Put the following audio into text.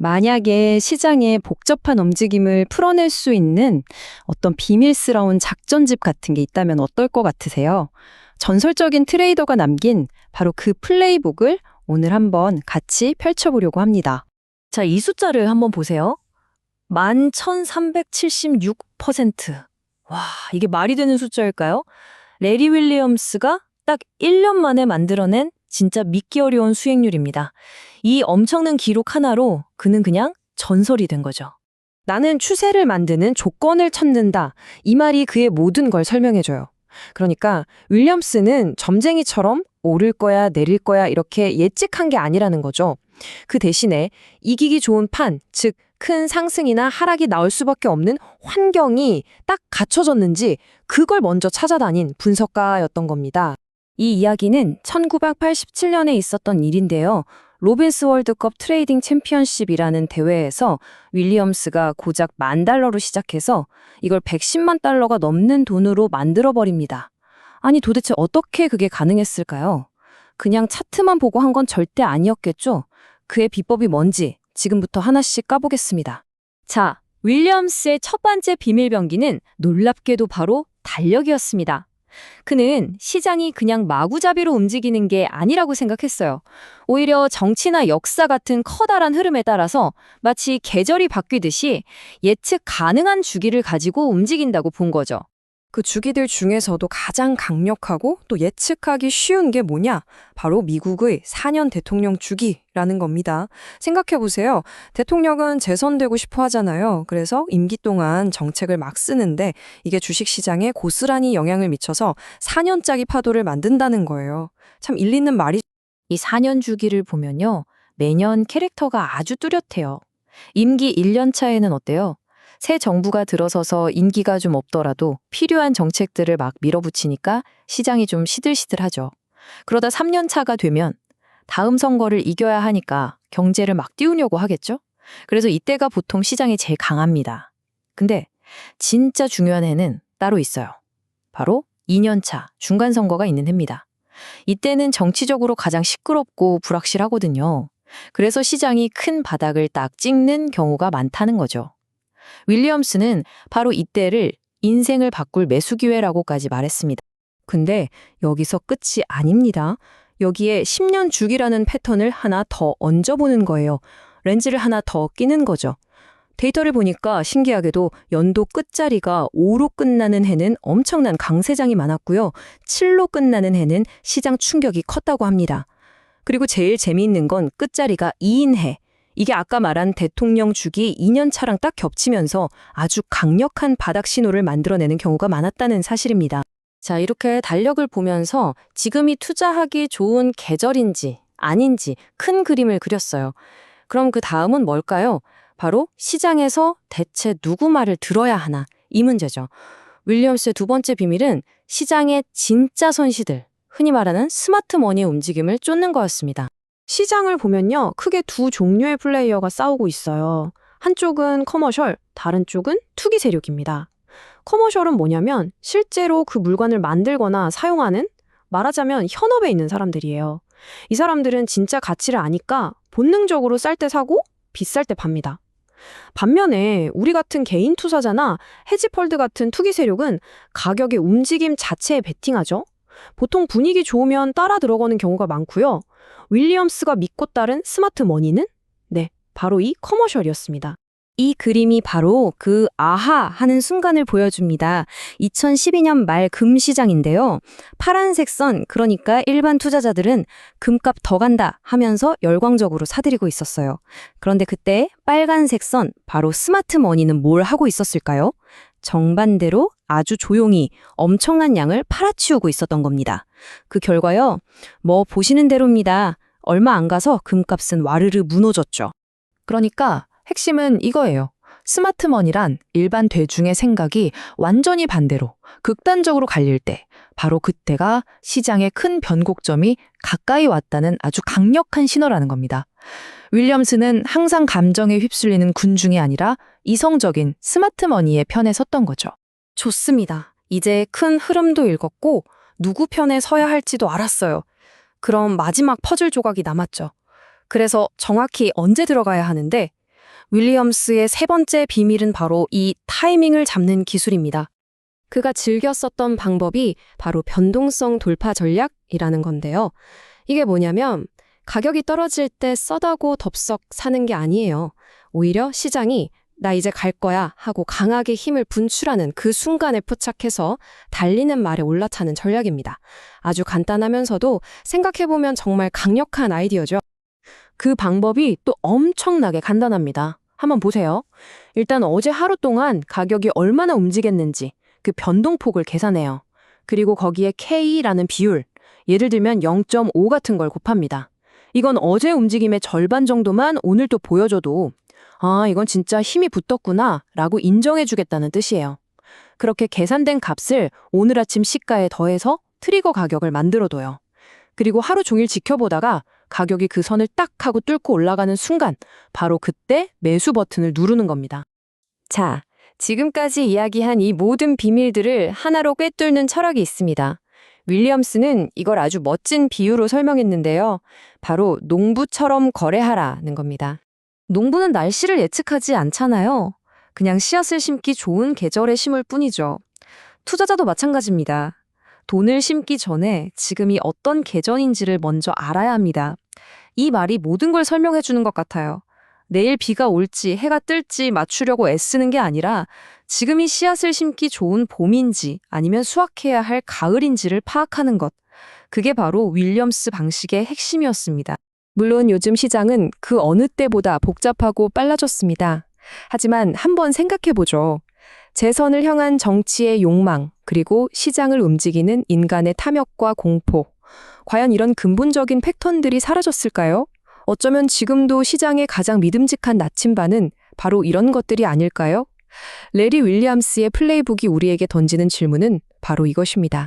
만약에 시장의 복잡한 움직임을 풀어낼 수 있는 어떤 비밀스러운 작전집 같은 게 있다면 어떨 것 같으세요? 전설적인 트레이더가 남긴 바로 그 플레이북을 오늘 한번 같이 펼쳐보려고 합니다. 자, 이 숫자를 한번 보세요. 11,376%. 와, 이게 말이 되는 숫자일까요? 레리 윌리엄스가 딱 1년 만에 만들어낸 진짜 믿기 어려운 수익률입니다. 이 엄청난 기록 하나로 그는 그냥 전설이 된 거죠. 나는 추세를 만드는 조건을 찾는다. 이 말이 그의 모든 걸 설명해줘요. 그러니까 윌리엄스는 점쟁이처럼 오를 거야 내릴 거야 이렇게 예측한 게 아니라는 거죠. 그 대신에 이기기 좋은 판, 즉 큰 상승이나 하락이 나올 수밖에 없는 환경이 딱 갖춰졌는지 그걸 먼저 찾아다닌 분석가였던 겁니다. 이 이야기는 1987년에 있었던 일인데요. 로빈스 월드컵 트레이딩 챔피언십이라는 대회에서 윌리엄스가 고작 $10,000로 시작해서 이걸 $110만 달러가 넘는 돈으로 만들어버립니다. 아니 도대체 어떻게 그게 가능했을까요? 그냥 차트만 보고 한 건 절대 아니었겠죠? 그의 비법이 뭔지 지금부터 하나씩 까보겠습니다. 자, 윌리엄스의 첫 번째 비밀병기는 놀랍게도 바로 달력이었습니다. 그는 시장이 그냥 마구잡이로 움직이는 게 아니라고 생각했어요. 오히려 정치나 역사 같은 커다란 흐름에 따라서 마치 계절이 바뀌듯이 예측 가능한 주기를 가지고 움직인다고 본 거죠. 그 주기들 중에서도 가장 강력하고 또 예측하기 쉬운 게 뭐냐? 바로 미국의 4년 대통령 주기라는 겁니다. 생각해보세요. 대통령은 재선되고 싶어 하잖아요. 그래서 임기 동안 정책을 막 쓰는데 이게 주식시장에 고스란히 영향을 미쳐서 4년짜리 파도를 만든다는 거예요. 참 일리 있는 말이. 이 4년 주기를 보면요. 매년 캐릭터가 아주 뚜렷해요. 임기 1년 차에는 어때요? 새 정부가 들어서서 인기가 좀 없더라도 필요한 정책들을 막 밀어붙이니까 시장이 좀 시들시들하죠. 그러다 3년 차가 되면 다음 선거를 이겨야 하니까 경제를 막 띄우려고 하겠죠? 그래서 이때가 보통 시장이 제일 강합니다. 근데 진짜 중요한 해는 따로 있어요. 바로 2년 차 중간 선거가 있는 해입니다. 이때는 정치적으로 가장 시끄럽고 불확실하거든요. 그래서 시장이 큰 바닥을 딱 찍는 경우가 많다는 거죠. 윌리엄스는 바로 이때를 인생을 바꿀 매수 기회라고까지 말했습니다. 근데 여기서 끝이 아닙니다. 여기에 10년 주기라는 패턴을 하나 더 얹어보는 거예요. 렌즈를 하나 더 끼는 거죠. 데이터를 보니까 신기하게도 연도 끝자리가 5로 끝나는 해는 엄청난 강세장이 많았고요. 7로 끝나는 해는 시장 충격이 컸다고 합니다. 그리고 제일 재미있는 건 끝자리가 2인 해. 이게 아까 말한 대통령 주기 2년 차랑 딱 겹치면서 아주 강력한 바닥 신호를 만들어내는 경우가 많았다는 사실입니다. 자, 이렇게 달력을 보면서 지금이 투자하기 좋은 계절인지 아닌지 큰 그림을 그렸어요. 그럼 그 다음은 뭘까요? 바로 시장에서 대체 누구 말을 들어야 하나 이 문제죠. 윌리엄스의 두 번째 비밀은 시장의 진짜 선시들, 흔히 말하는 스마트 머니의 움직임을 쫓는 거였습니다. 시장을 보면요, 크게 두 종류의 플레이어가 싸우고 있어요. 한쪽은 커머셜, 다른 쪽은 투기 세력입니다. 커머셜은 뭐냐면 실제로 그 물건을 만들거나 사용하는, 말하자면 현업에 있는 사람들이에요. 이 사람들은 진짜 가치를 아니까 본능적으로 쌀 때 사고 비쌀 때 팝니다. 반면에 우리 같은 개인 투자자나 헤지펀드 같은 투기 세력은 가격의 움직임 자체에 베팅하죠. 보통 분위기 좋으면 따라 들어가는 경우가 많고요. 윌리엄스가 믿고 따른 스마트 머니는? 네, 바로 이 커머셜이었습니다. 이 그림이 바로 그 아하 하는 순간을 보여줍니다. 2012년 말 금시장인데요. 파란색 선, 그러니까 일반 투자자들은 금값 더 간다 하면서 열광적으로 사들이고 있었어요. 그런데 그때 빨간색 선, 바로 스마트 머니는 뭘 하고 있었을까요? 정반대로 아주 조용히 엄청난 양을 팔아치우고 있었던 겁니다. 그 결과요, 뭐 보시는 대로입니다. 얼마 안 가서 금값은 와르르 무너졌죠. 그러니까 핵심은 이거예요. 스마트머니란 일반 대중의 생각이 완전히 반대로 극단적으로 갈릴 때 바로 그때가 시장의 큰 변곡점이 가까이 왔다는 아주 강력한 신호라는 겁니다. 윌리엄스는 항상 감정에 휩쓸리는 군중이 아니라 이성적인 스마트머니의 편에 섰던 거죠. 좋습니다. 이제 큰 흐름도 읽었고 누구 편에 서야 할지도 알았어요. 그럼 마지막 퍼즐 조각이 남았죠. 그래서 정확히 언제 들어가야 하는데 윌리엄스의 세 번째 비밀은 바로 이 타이밍을 잡는 기술입니다. 그가 즐겨 썼던 방법이 바로 변동성 돌파 전략이라는 건데요. 이게 뭐냐면 가격이 떨어질 때 써다고 덥석 사는 게 아니에요. 오히려 시장이 나 이제 갈 거야 하고 강하게 힘을 분출하는 그 순간에 포착해서 달리는 말에 올라타는 전략입니다. 아주 간단하면서도 생각해보면 정말 강력한 아이디어죠. 그 방법이 또 엄청나게 간단합니다. 한번 보세요. 일단 어제 하루 동안 가격이 얼마나 움직였는지 그 변동폭을 계산해요. 그리고 거기에 K라는 비율, 예를 들면 0.5 같은 걸 곱합니다. 이건 어제 움직임의 절반 정도만 오늘 또 보여줘도 아, 이건 진짜 힘이 붙었구나 라고 인정해주겠다는 뜻이에요. 그렇게 계산된 값을 오늘 아침 시가에 더해서 트리거 가격을 만들어둬요. 그리고 하루 종일 지켜보다가 가격이 그 선을 딱 하고 뚫고 올라가는 순간 바로 그때 매수 버튼을 누르는 겁니다. 자, 지금까지 이야기한 이 모든 비밀들을 하나로 꿰뚫는 철학이 있습니다. 윌리엄스는 이걸 아주 멋진 비유로 설명했는데요. 바로 농부처럼 거래하라는 겁니다. 농부는 날씨를 예측하지 않잖아요. 그냥 씨앗을 심기 좋은 계절에 심을 뿐이죠. 투자자도 마찬가지입니다. 돈을 심기 전에 지금이 어떤 계절인지를 먼저 알아야 합니다. 이 말이 모든 걸 설명해 주는 것 같아요. 내일 비가 올지 해가 뜰지 맞추려고 애쓰는 게 아니라 지금이 씨앗을 심기 좋은 봄인지 아니면 수확해야 할 가을인지를 파악하는 것. 그게 바로 윌리엄스 방식의 핵심이었습니다. 물론 요즘 시장은 그 어느 때보다 복잡하고 빨라졌습니다. 하지만 한번 생각해보죠. 재선을 향한 정치의 욕망, 그리고 시장을 움직이는 인간의 탐욕과 공포. 과연 이런 근본적인 패턴들이 사라졌을까요? 어쩌면 지금도 시장의 가장 믿음직한 나침반은 바로 이런 것들이 아닐까요? 레리 윌리엄스의 플레이북이 우리에게 던지는 질문은 바로 이것입니다.